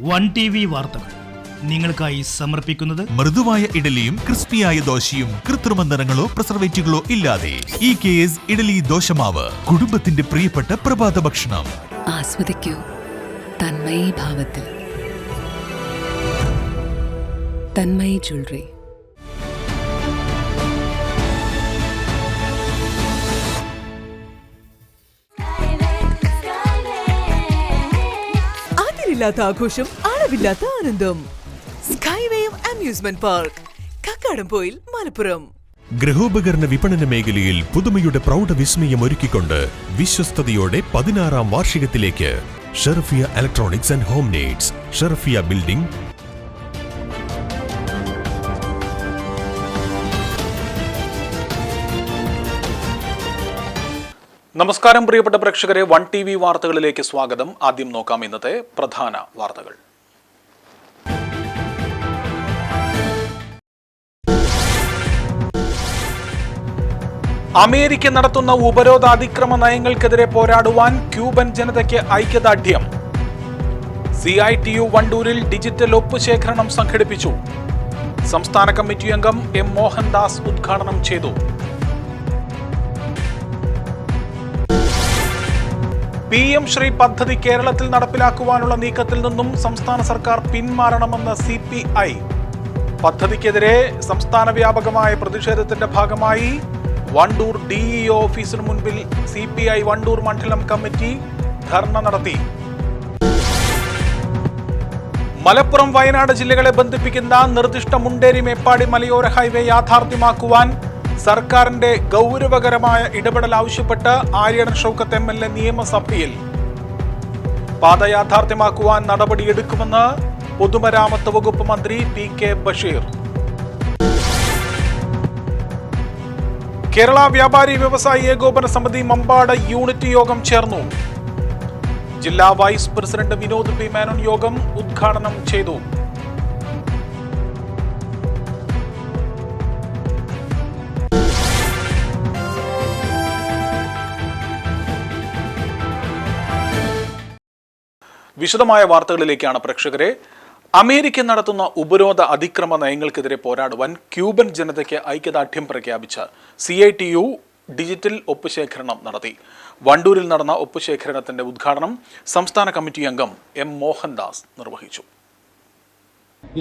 One TV വാർത്തകൾ നിങ്ങൾക്കായി സമർപ്പിക്കുന്നത് മൃദുവായ ഇഡലിയും ക്രിസ്പിയായ ദോശയും കൃത്രിമ നിറങ്ങളോ പ്രിസർവേറ്റീവുകളോ ഇല്ലാതെ EKS ഇഡലി ദോശമാവ് കുടുംബത്തിന്റെ പ്രിയപ്പെട്ട പ്രഭാത ഭക്ഷണം. ആസ്വദിക്കൂ തന്മയി ഭാവത്തിൽ. തന്മയി ജ്വല്ലറി. അതിരില്ലാത്ത ആഘോഷം, അളവില്ലാത്ത ആനന്ദം. Skywave amusement park, Kakkadampoyil, Malappuram. ഗൃഹോപകരണ വിപണന മേഖലയിൽ പുതുമയുടെ പ്രൗഢ വിസ്മയം ഒരുക്കിക്കൊണ്ട് വിശ്വസ്തയോടെ 16ാം വാർഷികത്തിലേക്ക് Sherfiya electronics and home needs, Sherfiya building. നമസ്കാരം പ്രിയപ്പെട്ട പ്രേക്ഷകരെ, വൺ TV വാർത്തകളിലേക്ക് സ്വാഗതം. ആദ്യം നോക്കാം ഇന്നത്തെ പ്രധാന വാർത്തകൾ. അമേരിക്ക നടത്തുന്ന ഉപരോധ അതിക്രമ നയങ്ങൾക്കെതിരെ പോരാടുവാൻ ക്യൂബൻ ജനതയ്ക്ക് ഐക്യദാർഢ്യം. CITU വണ്ടൂരിൽ ഡിജിറ്റൽ ഒപ്പ് ശേഖരണം സംഘടിപ്പിച്ചു. സംസ്ഥാന കമ്മിറ്റി അംഗം M. മോഹൻദാസ് ഉദ്ഘാടനം ചെയ്തു. PM ശ്രീ പദ്ധതി കേരളത്തിൽ നടപ്പിലാക്കുവാനുള്ള നീക്കത്തിൽ നിന്നും സംസ്ഥാന സർക്കാർ പിന്മാറണമെന്ന് CPI. പദ്ധതിക്കെതിരെ സംസ്ഥാന വ്യാപകമായ പ്രതിഷേധത്തിന്റെ ഭാഗമായി വണ്ടൂർ DEO ഓഫീസിന് മുൻപിൽ CPI വണ്ടൂർ മണ്ഡലം കമ്മിറ്റി ധർണ നടത്തി. മലപ്പുറം വയനാട് ജില്ലകളെ ബന്ധിപ്പിക്കുന്ന നിർദ്ദിഷ്ട മുണ്ടേരി മേപ്പാടി മലയോര ഹൈവേ യാഥാർത്ഥ്യമാക്കുവാൻ സർക്കാരിന്റെ ഗൗരവകരമായ ഇടപെടൽ ആവശ്യപ്പെട്ട് ആര്യടൻ ഷൗക്കത്ത് MLA നിയമസഭയിൽ. പാത യാഥാർത്ഥ്യമാക്കുവാൻ നടപടിയെടുക്കുമെന്ന് പൊതുമരാമത്ത് വകുപ്പ് മന്ത്രി PK ബഷീർ. കേരള വ്യാപാരി വ്യവസായി ഏകോപന സമിതി മമ്പാട് യൂണിറ്റ് യോഗം ചേർന്നു. ജില്ലാ vice president Vinod P. Menon യോഗം ഉദ്ഘാടനം ചെയ്തു. വിശദമായ വാർത്തകളിലേക്കാണ് പ്രേക്ഷകരെ. അമേരിക്ക നടത്തുന്ന ഉപരോധ അതിക്രമ നയങ്ങൾക്കെതിരെ പോരാടുവാൻ ക്യൂബൻ ജനതയ്ക്ക് ഐക്യദാർഢ്യം പ്രഖ്യാപിച്ച് CITU ഡിജിറ്റൽ ഒപ്പ് ശേഖരണം നടത്തി. വണ്ടൂരിൽ നടന്ന ഒപ്പ് ശേഖരണത്തിന്റെ ഉദ്ഘാടനം സംസ്ഥാന കമ്മിറ്റി അംഗം M. മോഹൻദാസ് നിർവഹിച്ചു.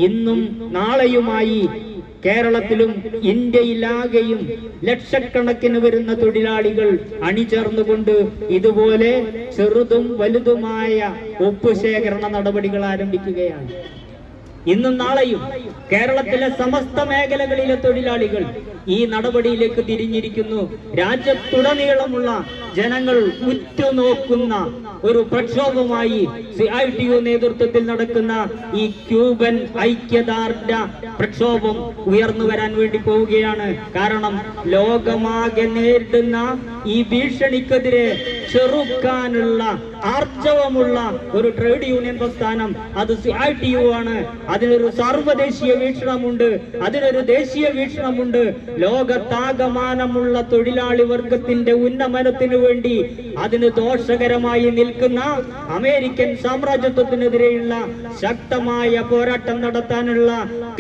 ഇന്നും നാളെയുമായി കേരളത്തിലും ഇന്ത്യയിലാകെയും ലക്ഷക്കണക്കിന് വരുന്ന തൊഴിലാളികൾ അണിചേർന്നുകൊണ്ട് ഇതുപോലെ ചെറുതും വലുതുമായ ഒപ്പുശേഖരണ നടപടികൾ ആരംഭിക്കുകയാണ്. ഇന്നും നാളെയും കേരളത്തിലെ സമസ്ത മേഖലകളിലെ തൊഴിലാളികൾ ഈ നടപടിയിലേക്ക് തിരിഞ്ഞിരിക്കുന്നു. രാജ്യത്തുടനീളമുള്ള ജനങ്ങൾ ഉറ്റുനോക്കുന്ന ഒരു പ്രക്ഷോഭമായി CITU നേതൃത്വത്തിൽ നടക്കുന്ന ഈ ക്യൂബൻ ഐക്യദാർഢ്യ പ്രക്ഷോഭം ഉയർന്നു വരാൻ വേണ്ടി പോവുകയാണ്. കാരണം ലോകമാകെ നേരിടുന്ന ഈ ഭീഷണിക്കെതിരെ ചെറുക്കാനുള്ള ആർജവമുള്ള ഒരു ട്രേഡ് യൂണിയൻ പ്രസ്ഥാനം അത് CITU ആണ്. അതിനൊരു സർവ്വദേശീയ വീക്ഷണമുണ്ട്, അതിനൊരു ദേശീയ വീക്ഷണമുണ്ട്. ലോകത്താകമാനമുള്ള തൊഴിലാളി വർഗത്തിന്റെ ഉന്നമനത്തിനു വേണ്ടി അതിന് ദോഷകരമായി നിൽക്കുന്ന അമേരിക്കൻ സാമ്രാജ്യത്വത്തിനെതിരെയുള്ള ശക്തമായ പോരാട്ടം നടത്താനുള്ള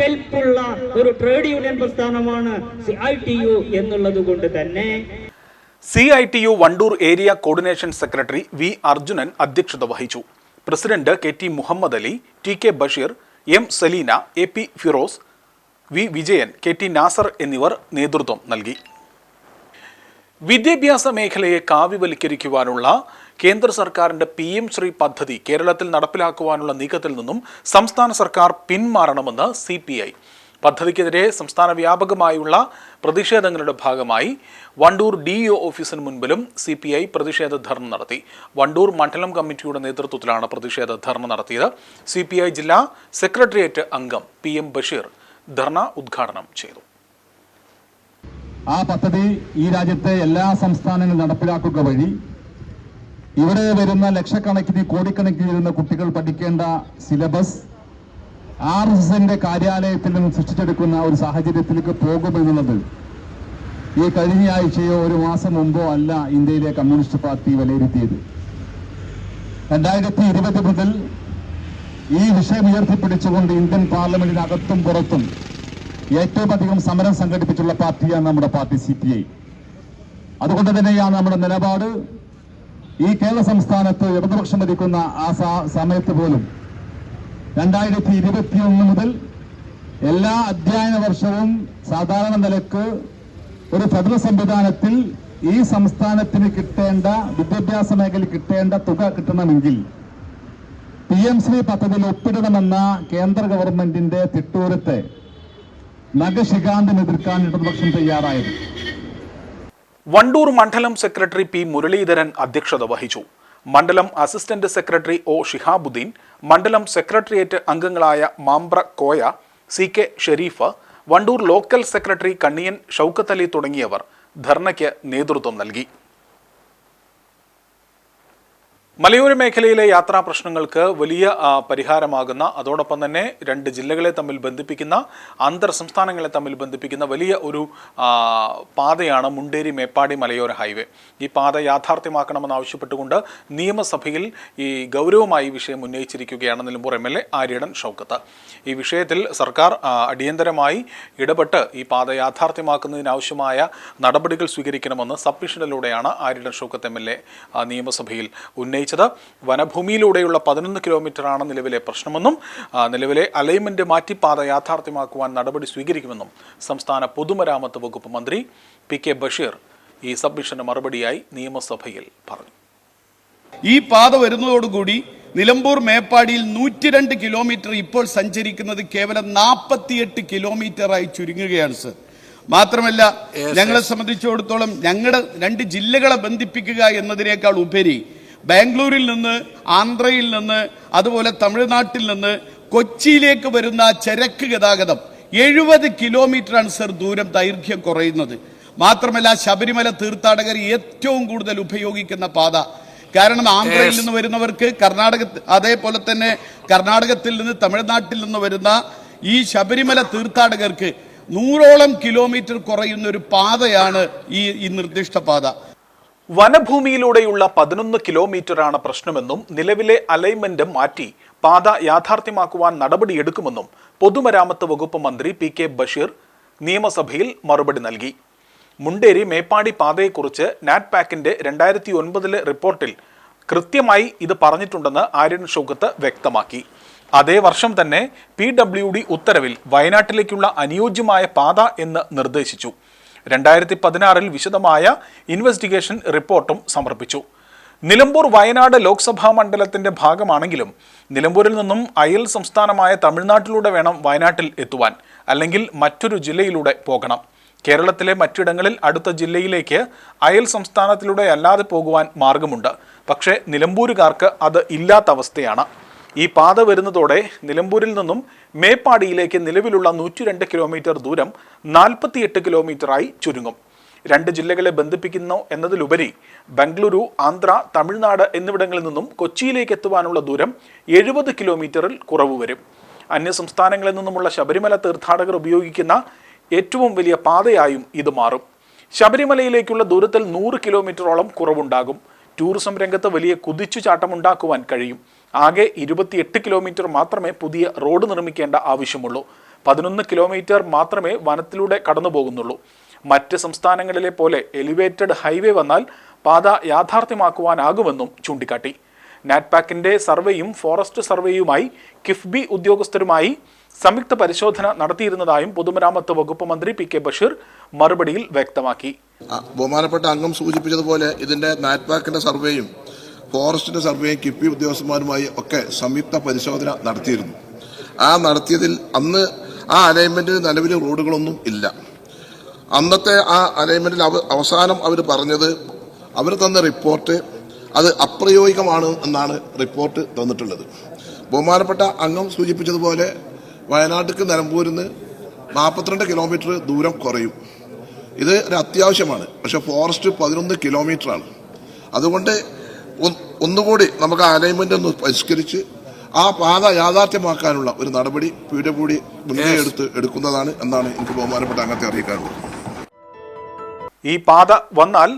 കെൽപ്പുള്ള ഒരു ട്രേഡ് യൂണിയൻ പ്രസ്ഥാനമാണ് CITU എന്നുള്ളത് കൊണ്ട് തന്നെ CITU Wandoor area coordination secretary V. Arjunan അധ്യക്ഷത വഹിച്ചു. President KT Muhammad Ali, TK Basheer, M. Saleena, AP Firoz, V. Vijayan, KT Nasar എന്നിവർ നേതൃത്വം നൽകി. വിദ്യാഭ്യാസ മേഖലയെ കാവ്യവൽക്കരിക്കുവാനുള്ള കേന്ദ്ര സർക്കാരിന്റെ PM ശ്രീ പദ്ധതി കേരളത്തിൽ നടപ്പിലാക്കുവാനുള്ള നീക്കത്തിൽ നിന്നും സംസ്ഥാന സർക്കാർ പിന്മാറണമെന്ന് CPI. പദ്ധതിക്കെതിരെ സംസ്ഥാന വ്യാപകമായുള്ള പ്രതിഷേധങ്ങളുടെ ഭാഗമായി വണ്ടൂർ DEO ഓഫീസിന് മുൻപിലും CPI പ്രതിഷേധ ധർണ നടത്തി. വണ്ടൂർ മണ്ഡലം കമ്മിറ്റിയുടെ നേതൃത്വത്തിലാണ് പ്രതിഷേധ ധർണ നടത്തിയത്. CPI ജില്ലാ സെക്രട്ടേറിയറ്റ് അംഗം PM ബഷീർ ധർണ ഉദ്ഘാടനം ചെയ്തു. ആ പദ്ധതി ഈ രാജ്യത്തെ എല്ലാ സംസ്ഥാനങ്ങളും നടപ്പിലാക്കുക വഴി ഇവിടെ വരുന്ന ലക്ഷക്കണക്കിന് കോടിക്കണക്കിന് വരുന്ന കുട്ടികൾ പഠിക്കേണ്ട സിലബസ് RSSന്റെ കാര്യാലയത്തിൽ നിന്ന് സൃഷ്ടിച്ചെടുക്കുന്ന ഒരു സാഹചര്യത്തിലേക്ക് പോകുമെന്നുള്ളത് ഈ കഴിഞ്ഞ ആഴ്ചയോ ഒരു മാസം മുമ്പോ അല്ല ഇന്ത്യയിലെ കമ്മ്യൂണിസ്റ്റ് പാർട്ടി വിലയിരുത്തിയത്. 2020 മുതൽ ഈ വിഷയം ഉയർത്തിപ്പിടിച്ചുകൊണ്ട് ഇന്ത്യൻ പാർലമെന്റിനകത്തും പുറത്തും ഏറ്റവും അധികം സമരം സംഘടിപ്പിച്ചുള്ള പാർട്ടിയാണ് നമ്മുടെ പാർട്ടി CPI. അതുകൊണ്ട് തന്നെയാണ് നമ്മുടെ നിലപാട്. ഈ കേരള സംസ്ഥാനത്ത് ഇടതുപക്ഷം ഭരിക്കുന്ന ആ സമയത്ത് പോലും 2021 മുതൽ എല്ലാ അധ്യയന വർഷവും സാധാരണ നിലക്ക് ഒരു ഫെഡറൽ സംവിധാനത്തിൽ ഈ സംസ്ഥാനത്തിന് കിട്ടേണ്ട വിദ്യാഭ്യാസ മേഖലയിൽ കിട്ടേണ്ട തുക കിട്ടണമെങ്കിൽ PM-ശ്രീ പദ്ധതിയിൽ ഒപ്പിടണമെന്ന കേന്ദ്ര ഗവൺമെന്റിന്റെ തിട്ടൂരത്തെ നഖശിഖാന്തം എതിർക്കാൻ ഇടതുപക്ഷം തയ്യാറായത്. വണ്ടൂർ മണ്ഡലം സെക്രട്ടറി P. മുരളീധരൻ അധ്യക്ഷത വഹിച്ചു. മണ്ഡലം അസിസ്റ്റന്റ് സെക്രട്ടറി O. ഷിഹാബുദ്ദീൻ, മണ്ഡലം സെക്രട്ടേറിയറ്റ് അംഗങ്ങളായ Mampra Koya, CK Sherif, Wandoor local secretary Kanniyan Shoukath Ali തുടങ്ങിയവർ ധർണയ്ക്ക് നേതൃത്വം നൽകി. മലയോര മേഖലയിലെ യാത്രാ പ്രശ്നങ്ങൾക്ക് വലിയ പരിഹാരമാകുന്ന, അതോടൊപ്പം തന്നെ 2 ജില്ലകളെ തമ്മിൽ ബന്ധിപ്പിക്കുന്ന, അന്തർ സംസ്ഥാനങ്ങളെ തമ്മിൽ ബന്ധിപ്പിക്കുന്ന വലിയ ഒരു പാതയാണ് മുണ്ടേരി മേപ്പാടി മലയോര ഹൈവേ. ഈ പാത യാഥാർത്ഥ്യമാക്കണമെന്നാവശ്യപ്പെട്ടുകൊണ്ട് നിയമസഭയിൽ ഈ ഗൗരവമായി വിഷയം ഉന്നയിച്ചിരിക്കുകയാണ് നിലമ്പൂർ MLA ആര്യടൻ ഷൗക്കത്ത്. ഈ വിഷയത്തിൽ സർക്കാർ അടിയന്തരമായി ഇടപെട്ട് ഈ പാത യാഥാർത്ഥ്യമാക്കുന്നതിനാവശ്യമായ നടപടികൾ സ്വീകരിക്കണമെന്ന് സബ്മിഷനിലൂടെയാണ് ആര്യടൻ ഷൗക്കത്ത് MLA നിയമസഭയിൽ ഉന്നയിച്ചത്. വനഭൂമിയിലൂടെയുള്ള 11 കിലോമീറ്ററാണ് നിലവിലെ പ്രശ്നമെന്നും നിലവിലെ അലൈൻമെന്റ് മാറ്റി പാത യാഥാർത്ഥ്യമാക്കുവാൻ നടപടി സ്വീകരിക്കുമെന്നും സംസ്ഥാന പൊതുമരാമത്ത് വകുപ്പ് മന്ത്രി PK ബഷീർ ഈ സബ്മിഷന് മറുപടിയായി നിയമസഭയിൽ പറഞ്ഞു. ഈ പാത വരുന്നതോടുകൂടി നിലമ്പൂർ മേപ്പാടിയിൽ 102 കിലോമീറ്റർ ഇപ്പോൾ സഞ്ചരിക്കുന്നത് കേവലം 48 കിലോമീറ്ററായി ചുരുങ്ങുകയാണ് സർ. മാത്രമല്ല, ഞങ്ങളെ സംബന്ധിച്ചിടത്തോളം ഞങ്ങളുടെ 2 ജില്ലകളെ ബന്ധിപ്പിക്കുക എന്നതിനേക്കാൾ ഉപരി ബാംഗ്ലൂരിൽ നിന്ന്, ആന്ധ്രയിൽ നിന്ന്, അതുപോലെ തമിഴ്നാട്ടിൽ നിന്ന് കൊച്ചിയിലേക്ക് വരുന്ന ചരക്ക് ഗതാഗതം 70 കിലോമീറ്ററാണ് സർ ദൈർഘ്യം കുറയുന്നത്. മാത്രമല്ല, ശബരിമല തീർത്ഥാടകർ ഏറ്റവും കൂടുതൽ ഉപയോഗിക്കുന്ന പാത. കാരണം ആന്ധ്രയിൽ നിന്ന് വരുന്നവർക്ക് അതേപോലെ തന്നെ കർണാടകത്തിൽ നിന്ന്, തമിഴ്നാട്ടിൽ നിന്ന് വരുന്ന ഈ ശബരിമല തീർത്ഥാടകർക്ക് 100ഓളം കിലോമീറ്റർ കുറയുന്ന ഒരു പാതയാണ് ഈ നിർദ്ദിഷ്ട പാത. വനഭൂമിയിലൂടെയുള്ള 11 കിലോമീറ്ററാണ് പ്രശ്നമെന്നും നിലവിലെ അലൈൻമെന്റ് മാറ്റി പാത യാഥാർത്ഥ്യമാക്കുവാൻ നടപടിയെടുക്കുമെന്നും പൊതുമരാമത്ത് വകുപ്പ് മന്ത്രി PK ബഷീർ നിയമസഭയിൽ മറുപടി നൽകി. മുണ്ടേരി മേപ്പാടി പാതയെക്കുറിച്ച് നാറ്റ്പാക്കിന്റെ 2009 റിപ്പോർട്ടിൽ കൃത്യമായി ഇത് പറഞ്ഞിട്ടുണ്ടെന്ന് ആര്യൻ ഷൗക്കത്ത് വ്യക്തമാക്കി. അതേ വർഷം തന്നെ PWD ഉത്തരവിൽ വയനാട്ടിലേക്കുള്ള അനുയോജ്യമായ പാത എന്ന് നിർദ്ദേശിച്ചു. 2016 വിശദമായ ഇൻവെസ്റ്റിഗേഷൻ റിപ്പോർട്ടും സമർപ്പിച്ചു. നിലമ്പൂർ വയനാട് ലോക്സഭാ മണ്ഡലത്തിന്റെ ഭാഗമാണെങ്കിലും നിലമ്പൂരിൽ നിന്നും അയൽ സംസ്ഥാനമായ തമിഴ്നാട്ടിലൂടെ വേണം വയനാട്ടിൽ എത്തുവാൻ, അല്ലെങ്കിൽ മറ്റൊരു ജില്ലയിലൂടെ പോകണം. കേരളത്തിലെ മറ്റിടങ്ങളിൽ അടുത്ത ജില്ലയിലേക്ക് അയൽ സംസ്ഥാനത്തിലൂടെ അല്ലാതെ പോകുവാൻ മാർഗമുണ്ട്. പക്ഷേ നിലമ്പൂരുകാർക്ക് അത് ഇല്ലാത്ത അവസ്ഥയാണ്. ഈ പാത വരുന്നതോടെ നിലമ്പൂരിൽ നിന്നും മേപ്പാടിയിലേക്ക് നിലവിലുള്ള 102 കിലോമീറ്റർ ദൂരം 48 കിലോമീറ്ററായി ചുരുങ്ങും. 2 ജില്ലകളെ ബന്ധിപ്പിക്കുന്നു എന്നതിലുപരി ബംഗളൂരു, ആന്ധ്ര, തമിഴ്നാട് എന്നിവിടങ്ങളിൽ നിന്നും കൊച്ചിയിലേക്ക് എത്തുവാനുള്ള ദൂരം 70 കിലോമീറ്ററിൽ കുറവ് വരും. അന്യസംസ്ഥാനങ്ങളിൽ നിന്നുമുള്ള ശബരിമല തീർത്ഥാടകർ ഉപയോഗിക്കുന്ന ഏറ്റവും വലിയ പാതയായും ഇത് മാറും. ശബരിമലയിലേക്കുള്ള ദൂരത്തിൽ 100 കിലോമീറ്ററോളം കുറവുണ്ടാകും. ടൂറിസം രംഗത്ത് വലിയ കുതിച്ചുചാട്ടമുണ്ടാക്കുവാൻ കഴിയും. ആകെ 28 കിലോമീറ്റർ മാത്രമേ പുതിയ റോഡ് നിർമ്മിക്കേണ്ട ആവശ്യമുള്ളൂ. 11 കിലോമീറ്റർ മാത്രമേ വനത്തിലൂടെ കടന്നു പോകുന്നുള്ളൂ. മറ്റ് സംസ്ഥാനങ്ങളിലെ പോലെ എലിവേറ്റഡ് ഹൈവേ വന്നാൽ പാത യാഥാർത്ഥ്യമാക്കുവാനാകുമെന്നും ചൂണ്ടിക്കാട്ടി. നാറ്റ്പാക്കിന്റെ സർവേയും ഫോറസ്റ്റ് സർവേയുമായി കിഫ്ബി ഉദ്യോഗസ്ഥരുമായി സംയുക്ത പരിശോധന നടത്തിയിരുന്നതായും പൊതുമരാമത്ത് വകുപ്പ് മന്ത്രി PK ബഷീർ മറുപടിയിൽ വ്യക്തമാക്കി. ബഹുമാനപ്പെട്ട അംഗം സൂചിപ്പിച്ചതുപോലെ ഇതിന്റെ നാറ്റ്പാക്കിന്റെ സർവേയും ഫോറസ്റ്റിന്റെ സർവേയും കിഫ്ബി ഉദ്യോഗസ്ഥന്മാരുമായി ഒക്കെ സംയുക്ത പരിശോധന നടത്തിയിരുന്നു. നടത്തിയതിൽ അന്ന് ആ അലൈൻമെന്റിൽ നിലവിൽ റോഡുകളൊന്നും ഇല്ല. അന്നത്തെ ആ അലൈൻമെന്റിൽ അവസാനം അവർ പറഞ്ഞത്, അവർ തന്ന റിപ്പോർട്ട് അത് അപ്രയോഗികമാണ് എന്നാണ് റിപ്പോർട്ട് തന്നിട്ടുള്ളത്. ബഹുമാനപ്പെട്ട അംഗം സൂചിപ്പിച്ചതുപോലെ വയനാട്ടിലേക്ക് നിലമ്പൂരിൽ നിന്ന് 42 കിലോമീറ്റർ ദൂരം കുറയും. ഇത് ഒരു അത്യാവശ്യമാണ്. പക്ഷെ ഫോറസ്റ്റ് 11 കിലോമീറ്ററാണ്. അതുകൊണ്ട് ഒന്നുകൂടി നമുക്ക് ആ അലൈൻമെന്റ് ഒന്ന് പരിഷ്കരിച്ച് ആ പാത യാഥാർത്ഥ്യമാക്കാനുള്ള ഒരു നടപടി PWD മുൻകൈ എടുക്കുന്നതാണ് എന്നാണ് എനിക്ക് ബഹുമാനപ്പെട്ട അംഗത്തെ അറിയിക്കാറുള്ളത്. ഈ പാത വന്നാൽ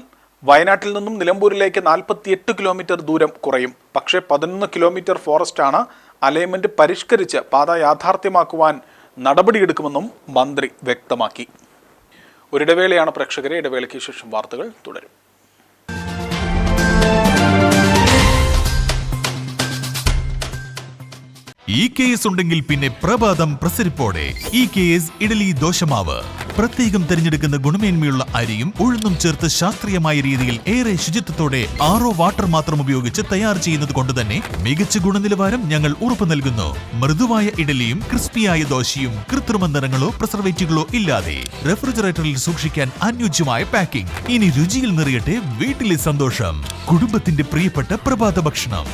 വയനാട്ടിൽ നിന്നും നിലമ്പൂരിലേക്ക് 48 കിലോമീറ്റർ ദൂരം കുറയും. പക്ഷേ 11 കിലോമീറ്റർ ഫോറസ്റ്റാണ് അലൈൻമെന്റ് പരിഷ്കരിച്ച് പാത യാഥാർത്ഥ്യമാക്കുവാൻ നടപടിയെടുക്കുമെന്നും മന്ത്രി വ്യക്തമാക്കി. ഒരിടവേളയാണ് പ്രേക്ഷകരെ. ഇടവേളയ്ക്ക് ശേഷം വാർത്തകൾ തുടരും. EKS ഉണ്ടെങ്കിൽ പിന്നെ പ്രഭാതം പ്രസരിപ്പോടെ. EKS ഇഡലി ദോശമാവ് പ്രത്യേകം തിരഞ്ഞെടുക്കുന്ന ഗുണമേന്മയുള്ള അരിയും ഉഴുന്നും ചേർത്ത് ശാസ്ത്രീയമായ രീതിയിൽ ഏറെ ശുചിത്വത്തോടെ RO വാട്ടർ മാത്രം ഉപയോഗിച്ച് തയ്യാർ ചെയ്യുന്നത് കൊണ്ട് തന്നെ മികച്ച ഗുണനിലവാരം ഞങ്ങൾ ഉറപ്പു നൽകുന്നു. മൃദുവായ ഇഡലിയും ക്രിസ്പിയായ ദോശയും കൃത്രിമ നിറങ്ങളോ പ്രിസർവേറ്റീവുകളോ ഇല്ലാതെ റെഫ്രിജറേറ്ററിൽ സൂക്ഷിക്കാൻ അനുയോജ്യമായ പാക്കിംഗ്. ഇനി രുചിയിൽ നിറയട്ടെ വീട്ടിലെ സന്തോഷം. കുടുംബത്തിന്റെ പ്രിയപ്പെട്ട പ്രഭാത ഭക്ഷണം.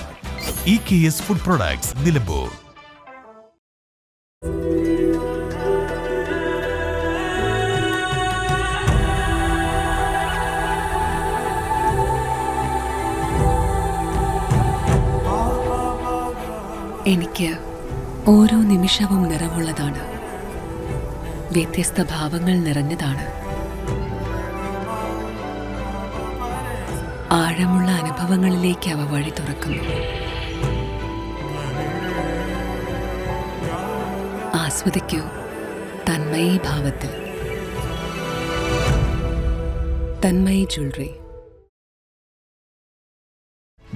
EKS food products, Nilambur. എനിക്ക് ഓരോ നിമിഷവും നിറവുള്ളതാണ്. വ്യത്യസ്ത ഭാവങ്ങൾ നിറഞ്ഞതാണ്. ആഴമുള്ള അനുഭവങ്ങളിലേക്ക് അവ വഴി തുറക്കുന്നു. ആസ്വദിക്കൂ തന്മയി ഭാവത്തിൽ. തന്മയി ജ്വല്ലറി.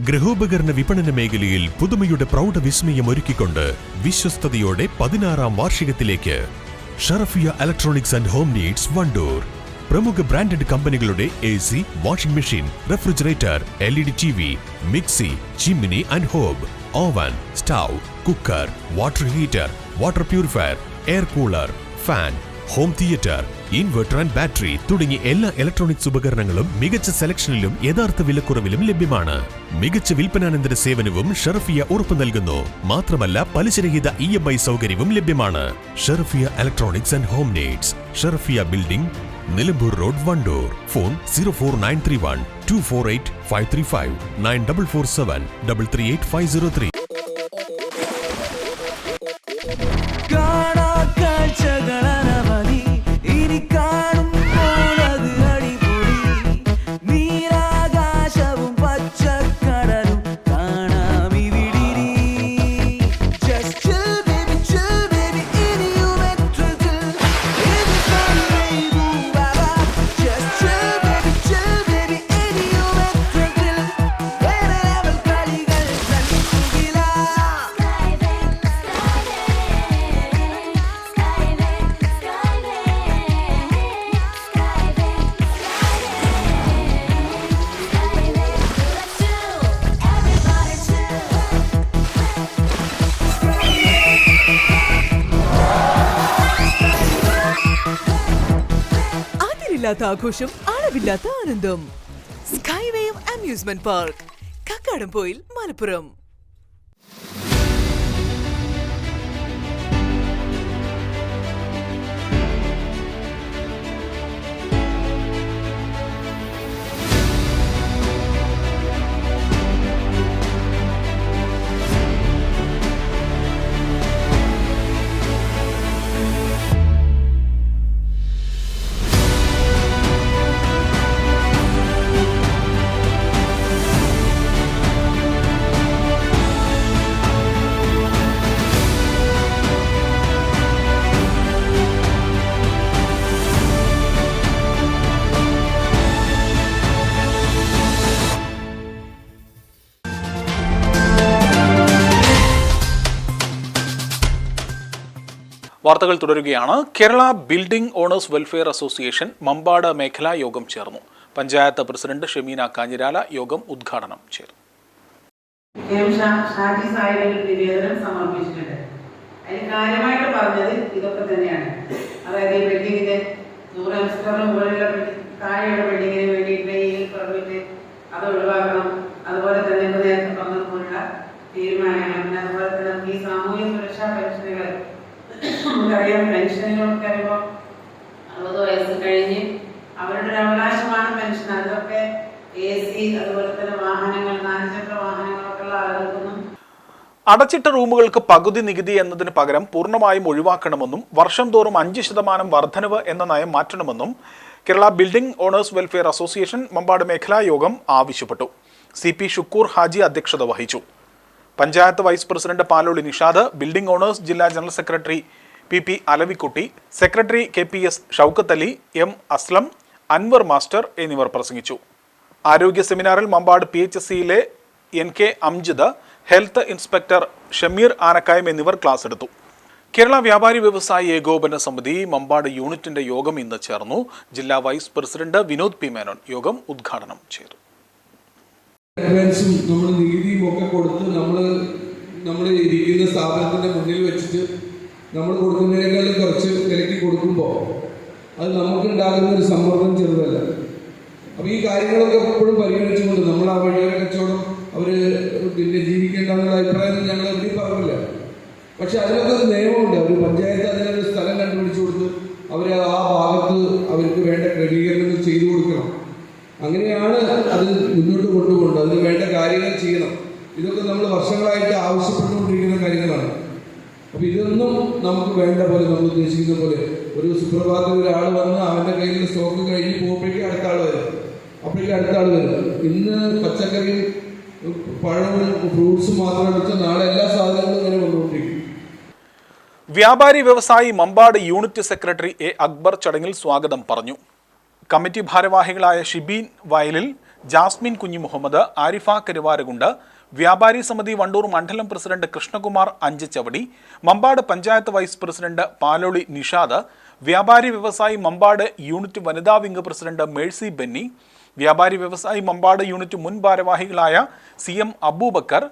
ഗൃഹോപകരണ വിപണന മേഖലയിൽ പുതുമയുടെ പ്രൗഢവിസ്മയം ഒരുക്കിക്കൊണ്ട് വിശ്വസ്തയോടെ 16ാം വാർഷികത്തിലേക്ക് Sharafiya electronics and home needs, Wandoor. പ്രമുഖ ബ്രാൻഡഡ് കമ്പനികളുടെ AC, washing machine, refrigerator, LED TV, mixie, chimney and hob, oven, stove, cooker, water heater, water purifier, air cooler, fan, home theatre, inverter and battery തുടങ്ങി എല്ലാ ഇലക്ട്രോണിക്സ് ഉപകരണങ്ങളും മികച്ച സെലക്ഷനിലും യഥാർത്ഥ വിലക്കുറവിലും ലഭ്യമാണ്. മികച്ച വിൽപ്പനാനന്തര സേവനവും ഷറഫിയ ഉറപ്പു നൽകുന്നു. മാത്രമല്ല പലിശരഹിത EMI സൗകര്യവും ലഭ്യമാണ്. Sharafiya electronics and home needs, Sharafiya building, Nilambur road, Wandoor. Phone 04931 248 535 9447 338 503. അതിരില്ലാത്ത ആഘോഷം, അളവില്ലാത്ത ആനന്ദം. സ്കൈവേയും അമ്യൂസ്മെന്റ് പാർക്ക്, കക്കാടംപോയിൽ, മലപ്പുറം. വാർത്തകൾ തുടരുകയാണ്. Kerala building owners welfare association Mampad മേഖലാ യോഗം ചേർന്നു. പഞ്ചായത്ത് പ്രസിഡന്റ് ഷെമീന കാഞ്ഞിരാല യോഗം ഉദ്ഘാടനം ചെയ്തു. നിവേദനം സമർപ്പിച്ചിട്ടുണ്ട്. അതിൽ കാര്യമായിട്ട് പറഞ്ഞത് ഇതൊക്കെ തന്നെയാണ്. അതായത് ഈ ബിൽഡിങ്ങിന്റെ 100 എംസ്റ്ററിന് മുകളിലുള്ള താഴെയുള്ള ബിൽഡിങ്ങിന് വേണ്ടിയിട്ട് ഈ പെർമിറ്റ് അത് ഒഴിവാക്കണം. അതുപോലെ തന്നെ നേരത്തെ പറഞ്ഞതുപോലുള്ള തീരുമാനങ്ങൾ, പിന്നെ അതുപോലെ തന്നെ ഈ സാമൂഹ്യ സുരക്ഷാ പെൻഷനുകൾ, നമുക്കറിയാം പെൻഷനുകളൊക്കെ അറിയുമ്പോൾ 60 വയസ്സ് കഴിഞ്ഞ് അവരുടെ ഒരു അവകാശമാണ് പെൻഷൻ. അതൊക്കെ AC, അതുപോലെ തന്നെ വാഹനങ്ങൾ, 4 ചക്ര വാഹനങ്ങളൊക്കെ ഉള്ള ആളുകൾക്കൊന്നും അടച്ചിട്ട റൂമുകൾക്ക് പകുതി നികുതി എന്നതിന് പകരം പൂർണ്ണമായും ഒഴിവാക്കണമെന്നും വർഷം തോറും 5% വർധനവ് എന്ന നയം മാറ്റണമെന്നും Kerala building owners welfare association Mampad മേഖലാ യോഗം ആവശ്യപ്പെട്ടു. CP ഷുക്കൂർ ഹാജി അധ്യക്ഷത വഹിച്ചു. Panchayat vice president Paloli Nishad, building owners ജില്ലാ general secretary PP Alavikutty, secretary KPS Shoukath Ali, M Aslam, Anwar master എന്നിവർ പ്രസംഗിച്ചു. ആരോഗ്യ സെമിനാറിൽ മമ്പാട് PHSCയിലെ NK Amjid, health inspector Shameer Anakkayam എന്നിവർ ക്ലാസ് എടുത്തു. കേരള വ്യാപാരി വ്യവസായി ഏകോപന സമിതി മമ്പാട് യൂണിറ്റിന്റെ യോഗം ഇന്ന് ചേർന്നു. ജില്ലാ vice president Vinod P Menon യോഗം ഉദ്ഘാടനം ചെയ്തു. നമ്മൾ നീതിയും ഒക്കെ കൊടുത്ത് നമ്മൾ ഇരിക്കുന്ന സ്ഥാപനത്തിന്റെ മുന്നിൽ വെച്ചിട്ട് നമ്മൾ കൊടുക്കുന്നതിനേക്കാളും കുറച്ച് വിലയ്ക്ക് കൊടുക്കുമ്പോൾ അത് നമുക്കുണ്ടാകുന്ന ഒരു സമ്മർദ്ദം ചെറുതല്ല. അപ്പോൾ ഈ കാര്യങ്ങളൊക്കെ എപ്പോഴും പരിഗണിച്ചുകൊണ്ട് നമ്മൾ ആ വഴിയൊരു കച്ചവടം അവർ പിന്നെ ജീവിക്കേണ്ടെന്നുള്ള അഭിപ്രായം ഞങ്ങൾ എവിടെയും പറഞ്ഞില്ല. പക്ഷെ അതിനൊക്കെ ഒരു നിയമമുണ്ട്. അവർ പഞ്ചായത്ത് അതിനൊരു സ്ഥലം കണ്ടുപിടിച്ചു കൊടുത്ത് അവർ ആ ഭാഗത്ത് അവർക്ക് വേണ്ട ക്രമീകരണങ്ങൾ ചെയ്തു കൊടുക്കണം. അങ്ങനെയാണ് അത് മുന്നോട്ട് കൊണ്ടുപോകേണ്ടത്. അതിന് വേണ്ട കാര്യങ്ങൾ ചെയ്യണം. ഇതൊക്കെ നമ്മൾ വർഷങ്ങളായിട്ട് ആവശ്യപ്പെട്ടുകൊണ്ടിരിക്കുന്ന കാര്യങ്ങളാണ്. അപ്പോൾ ഇതൊന്നും നമുക്ക് വേണ്ട പോലെ നമ്മൾ ഉദ്ദേശിക്കുന്ന പോലെ ഒരു സുപ്രഭാതത്തിൽ ഒരാൾ വന്ന് അവൻ്റെ കയ്യിൽ സ്റ്റോക്ക് കഴിഞ്ഞ് പോകുമ്പോഴേക്കും അടുത്ത ആൾ വരും, അപ്പോഴേക്കും അടുത്ത ആൾ വരും. ഇന്ന് പച്ചക്കറിയും പഴവും ഫ്രൂട്ട്സും മാത്രം വെച്ചാൽ നാളെ എല്ലാ സാധനങ്ങളും ഇങ്ങനെ വന്നുകൊണ്ടിരിക്കും. വ്യാപാരി വ്യവസായി Mampad unit secretary A Akbar ചടങ്ങിൽ സ്വാഗതം പറഞ്ഞു. കമ്മിറ്റി ഭാരവാഹികളായ ഷിബീൻ വയലിൽ, ജാസ്മിൻ കുഞ്ഞി മുഹമ്മദ്, ആരിഫ കരുവാരകുണ്ട്, വ്യാപാരി സമിതി വണ്ടൂർ മണ്ഡലം president Krishnakumar Anchachavadi, Mampad panchayat vice president Paloli Nishad, വ്യാപാരി വ്യവസായി മമ്പാട് യൂണിറ്റ് വനിതാ വിംഗ് പ്രസിഡന്റ് മേഴ്സി ബെന്നി, വ്യാപാരി വ്യവസായി മമ്പാട് യൂണിറ്റ് മുൻ ഭാരവാഹികളായ CM അബൂബക്കർ,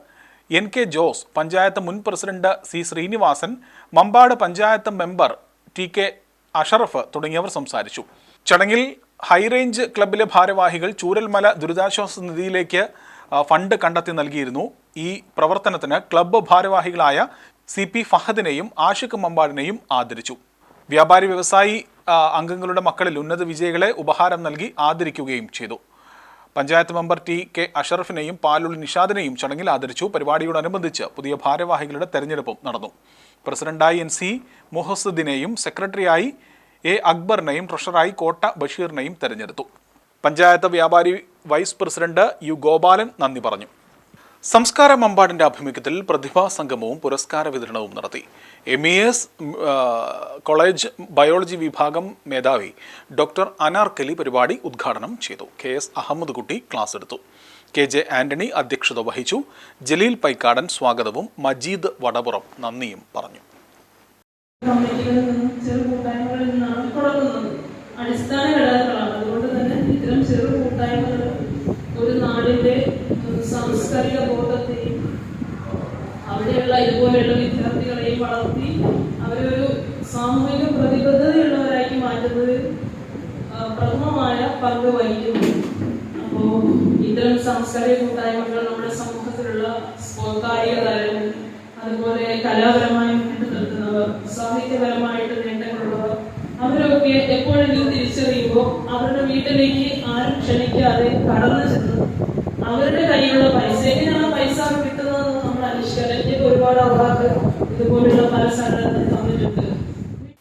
NK ജോസ്, പഞ്ചായത്ത് മുൻ president C Sreenivasan, Mampad panchayat member TK Ashraf തുടങ്ങിയവർ സംസാരിച്ചു. ചടങ്ങിൽ ഹൈറേഞ്ച് ക്ലബിലെ ഭാരവാഹികൾ ചൂരൽമല ദുരിതാശ്വാസ നിധിയിലേക്ക് ഫണ്ട് കണ്ടെത്തി നൽകിയിരുന്നു. ഈ പ്രവർത്തനത്തിന് ക്ലബ്ബ് ഭാരവാഹികളായ CP ഫഹദിനെയും ആഷിഖ് മമ്പാടിനെയും ആദരിച്ചു. വ്യാപാരി വ്യവസായി അംഗങ്ങളുടെ മക്കളിൽ ഉന്നത വിജയികളെ ഉപഹാരം നൽകി ആദരിക്കുകയും ചെയ്തു. പഞ്ചായത്ത് മെമ്പർ TK അഷറഫിനെയും പാലോളി നിഷാദിനെയും ചടങ്ങിൽ ആദരിച്ചു. പരിപാടിയോടനുബന്ധിച്ച് പുതിയ ഭാരവാഹികളുടെ തെരഞ്ഞെടുപ്പും നടന്നു. പ്രസിഡന്റായി NC മുഹസ്സുദ്ദീനെയും സെക്രട്ടറിയായി A അക്ബറിനെയും ട്രഷററായി കോട്ട ബഷീറിനെയും തെരഞ്ഞെടുത്തു. പഞ്ചായത്ത് വ്യാപാരി വൈസ് പ്രസിഡന്റ് U ഗോപാലൻ നന്ദി പറഞ്ഞു. സംസ്കാര മമ്പാടിന്റെ ആഭിമുഖ്യത്തിൽ പ്രതിഭാ സംഗമവും പുരസ്കാര വിതരണവും നടത്തി. MES കോളേജ് ബയോളജി വിഭാഗം മേധാവി ഡോക്ടർ അനാർക്കലി പരിപാടി ഉദ്ഘാടനം ചെയ്തു. KS അഹമ്മദ് കുട്ടി ക്ലാസ് എടുത്തു. KJ ആന്റണി അധ്യക്ഷത വഹിച്ചു. ജലീൽ പൈക്കാടൻ സ്വാഗതവും മജീദ് വടപുറം നന്ദിയും പറഞ്ഞു. കമ്മിറ്റികളിൽ നിന്നും ചെറു കൂട്ടായ്മകളിൽ നിന്നാണ് തുടങ്ങുന്നത്. അടിസ്ഥാന ഘടകങ്ങളാണ്. അതുകൊണ്ട് തന്നെ ഇത്തരം ചെറു കൂട്ടായ്മകൾ ഒരു നാടിന്റെ സാംസ്കാരിക ബോധത്തെയും അവിടെയുള്ള ഇതുപോലെയുള്ള വിദ്യാർത്ഥികളെയും വളർത്തി അവരൊരു സാമൂഹിക പ്രതിബദ്ധതയുള്ളവരാക്കി മാറ്റുന്നതിൽ പ്രഥമമായ പങ്ക് വഹിക്കുന്നു. അപ്പോൾ ഇത്തരം സാംസ്കാരിക കൂട്ടായ്മകൾ നമ്മുടെ സമൂഹത്തിലുള്ള കായിക താരങ്ങൾ, അതുപോലെ കലാപരമായി മുന്നിട്ട് നിൽക്കുന്നവർ, സാഹിത്യപരമായിട്ട് നേട്ടങ്ങളുള്ളവർ, അവരൊക്കെ എപ്പോഴെങ്കിലും തിരിച്ചറിയുമ്പോൾ അവരുടെ വീട്ടിലേക്ക് ആരും ക്ഷണിക്കാതെ കടന്നു ചെന്ന് അവരുടെ കയ്യിലുള്ള പൈസ എങ്ങനെയാണ് പൈസ കിട്ടുന്നതെന്ന് നമ്മൾ അന്വേഷിക്കാൻ ഒരുപാട് അവാർഡ് ഇതുപോലുള്ള പല സംഘടനകൾ തന്നിട്ടുണ്ട്.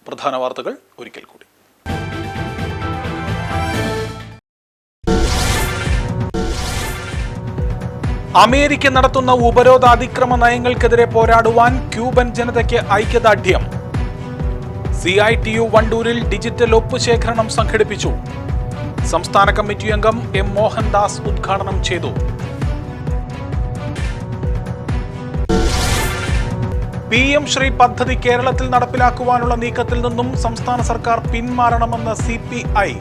പ്രധാന വാർത്തകൾ ഒരിക്കൽ കൂടി. അമേരിക്ക നടത്തുന്ന ഉപരോധാതിക്രമ നയങ്ങൾക്കെതിരെ പോരാടുവാൻ ക്യൂബൻ ജനതയ്ക്ക് ഐക്യദാർഢ്യം. CITU വണ്ടൂരിൽ ഡിജിറ്റൽ ഒപ്പ് ശേഖരണം സംഘടിപ്പിച്ചു. സംസ്ഥാന കമ്മിറ്റി അംഗം M മോഹൻദാസ് ഉദ്ഘാടനം ചെയ്തു. PM ശ്രീ പദ്ധതി കേരളത്തിൽ നടപ്പിലാക്കുവാനുള്ള നീക്കത്തിൽ നിന്നും സംസ്ഥാന സർക്കാർ പിന്മാറണമെന്ന് CPI.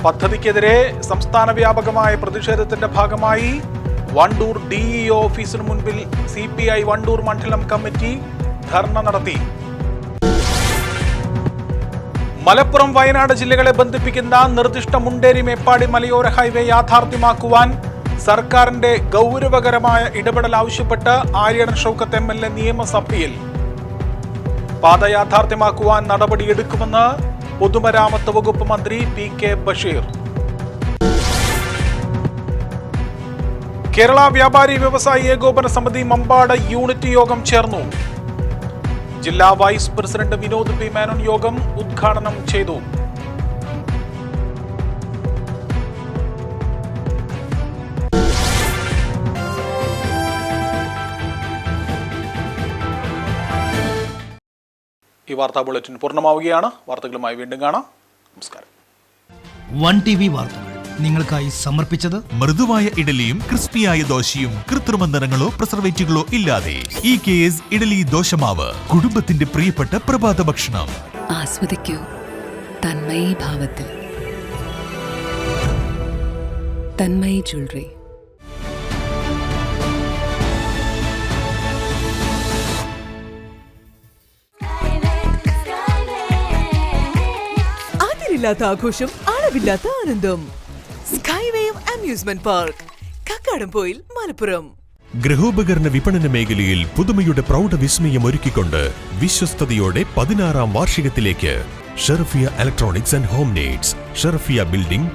പദ്ധതിക്കെതിരെ സംസ്ഥാന വ്യാപകമായ പ്രതിഷേധത്തിന്റെ ഭാഗമായി വണ്ടൂർ DEO ഓഫീസിന് മുൻപിൽ CPI വണ്ടൂർ മണ്ഡലം കമ്മിറ്റി ധർണ നടത്തി. മലപ്പുറം വയനാട് ജില്ലകളെ ബന്ധിപ്പിക്കുന്ന നിർദ്ദിഷ്ട മുണ്ടേരി മേപ്പാടി മലയോര ഹൈവേ യാഥാർത്ഥ്യമാക്കുവാൻ സർക്കാരിന്റെ ഗൗരവകരമായ ഇടപെടൽ ആവശ്യപ്പെട്ട് ആര്യടൻ ഷൗക്കത്ത് MLA നിയമസഭയിൽ. പാത യാഥാർത്ഥ്യമാക്കുവാൻ നടപടിയെടുക്കുമെന്ന് പൊതുമരാമത്ത് വകുപ്പ് മന്ത്രി PK ബഷീർ. കേരള വ്യാപാരി വ്യവസായി ഏകോപന സമിതി മമ്പാട് യൂണിറ്റ് യോഗം ചേർന്നു. ജില്ലാ vice president Vinod P Menon യോഗം ഉദ്ഘാടനം ചെയ്തു. ഈ വാർത്താ ബുള്ളറ്റിൻ പൂർണ്ണമാവുകയാണ്. വാർത്തകളുമായി വീണ്ടും കാണാം. നമസ്കാരം. വൺ TV വാർത്തകൾ നിങ്ങൾക്കായി സമർപ്പിച്ചത് മൃദുവായ ഇഡലിയും ക്രിസ്പിയായ ദോശയും കൃത്രിമ നിറങ്ങളോ പ്രിസർവേറ്റീവുകളോ ഇല്ലാതെ EKS ഇഡലി ദോശമാവ്, കുടുംബത്തിന്റെ പ്രിയപ്പെട്ട പ്രഭാത ഭക്ഷണം. ആസ്വദിക്കൂ തന്മയി ഭാവത്തിൽ. തന്മയി ജ്വല്ലറി. അതിരില്ലാത്ത ആഘോഷം, അളവില്ലാത്ത ആനന്ദം. Skywave amusement park, Kakkadampoyil, Malappuram. ഗൃഹോപകരണ വിപണന മേഖലയിൽ പുതുമയുടെ പ്രൗഢ വിസ്മയം ഒരുക്കിക്കൊണ്ട് വിശ്വസ്തയോടെ 16ാം വാർഷികത്തിലേക്ക് Sharafiya electronics and home needs, Sharafiya building,